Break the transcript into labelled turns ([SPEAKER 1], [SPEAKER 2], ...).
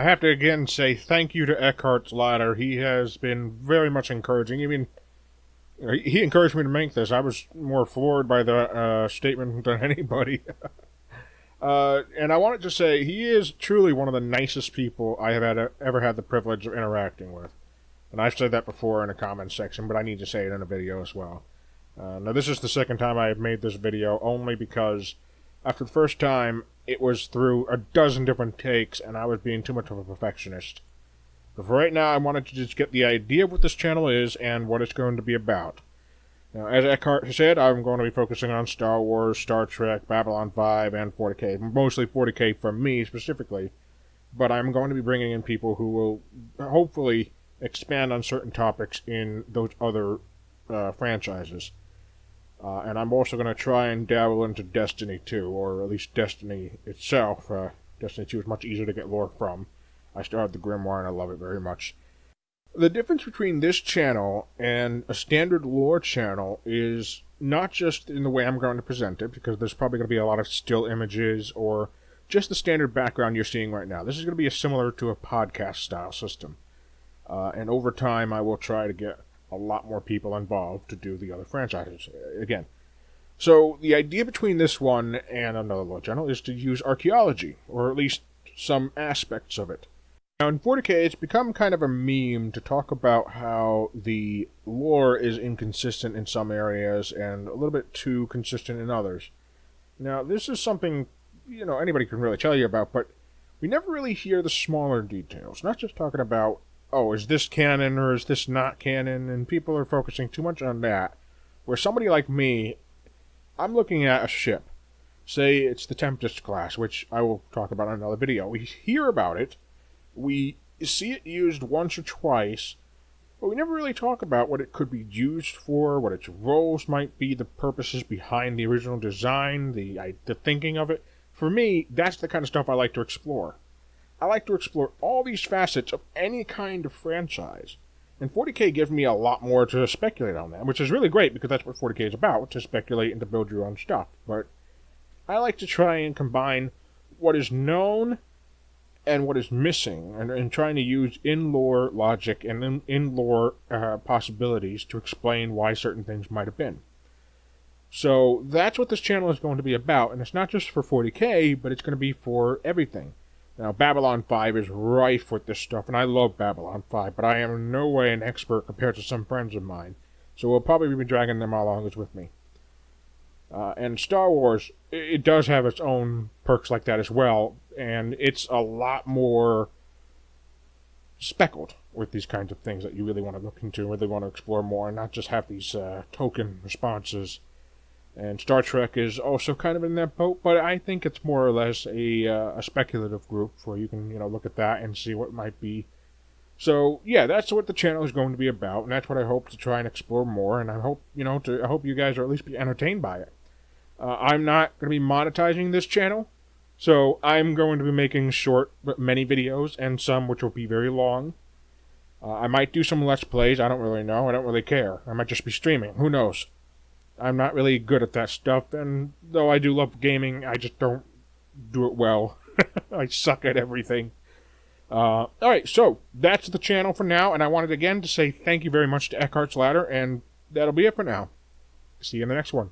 [SPEAKER 1] I have to again say thank you to EckhartsLadder. He has been very much encouraging. He encouraged me to make this. I was more floored by the statement than anybody. And I wanted to say he is truly one of the nicest people I have ever had the privilege of interacting with. And I've said that before in the comments section, but I need to say it in a video as well. Now, this is the second time I have made this video, only because after the first time, it was through a dozen different takes, and I was being too much of a perfectionist. But for right now, I wanted to just get the idea of what this channel is and what it's going to be about. Now, as Eckhart said, I'm going to be focusing on Star Wars, Star Trek, Babylon 5, and 40K. Mostly 40K for me, specifically. But I'm going to be bringing in people who will hopefully expand on certain topics in those other franchises. And I'm also going to try and dabble into Destiny 2, or at least Destiny itself. Destiny 2 is much easier to get lore from. I started the Grimoire and I love it very much. The difference between this channel and a standard lore channel is not just in the way I'm going to present it, because there's probably going to be a lot of still images or just the standard background you're seeing right now. This is going to be similar to a podcast style system. And over time I will try to get a lot more people involved to do the other franchises again. So the idea between this one and another lore channel is to use archaeology, or at least some aspects of it. Now in 40K it's become kind of a meme to talk about how the lore is inconsistent in some areas and a little bit too consistent in others. Now this is something, anybody can really tell you about, but we never really hear the smaller details. Not just talking about, oh, is this canon or is this not canon? And people are focusing too much on that. Where somebody like me, I'm looking at a ship. Say it's the Tempest class, which I will talk about in another video. We hear about it, we see it used once or twice, but we never really talk about what it could be used for, what its roles might be, the purposes behind the original design, the thinking of it. For me, that's the kind of stuff I like to explore. I like to explore all these facets of any kind of franchise. And 40K gives me a lot more to speculate on that, which is really great because that's what 40K is about, to speculate and to build your own stuff. But I like to try and combine what is known and what is missing, and trying to use in-lore logic and in-lore possibilities to explain why certain things might have been. So that's what this channel is going to be about, and it's not just for 40K, but it's going to be for everything. Now, Babylon 5 is rife with this stuff, and I love Babylon 5, but I am in no way an expert compared to some friends of mine, so we'll probably be dragging them along with me. And Star Wars, it does have its own perks like that as well, and it's a lot more speckled with these kinds of things that you really want to look into, really want to explore more, and not just have these token responses. And Star Trek is also kind of in that boat, but I think it's more or less a speculative group where you can, look at that and see what it might be. So, yeah, that's what the channel is going to be about, and that's what I hope to try and explore more, and I hope, I hope you guys are at least be entertained by it. I'm not going to be monetizing this channel, so I'm going to be making short but many videos, and some which will be very long. I might do some Let's Plays, I don't really know, I don't really care. I might just be streaming, who knows. I'm not really good at that stuff, and though I do love gaming, I just don't do it well. I suck at everything. Alright, so that's the channel for now, and I wanted again to say thank you very much to EckhartsLadder, and that'll be it for now. See you in the next one.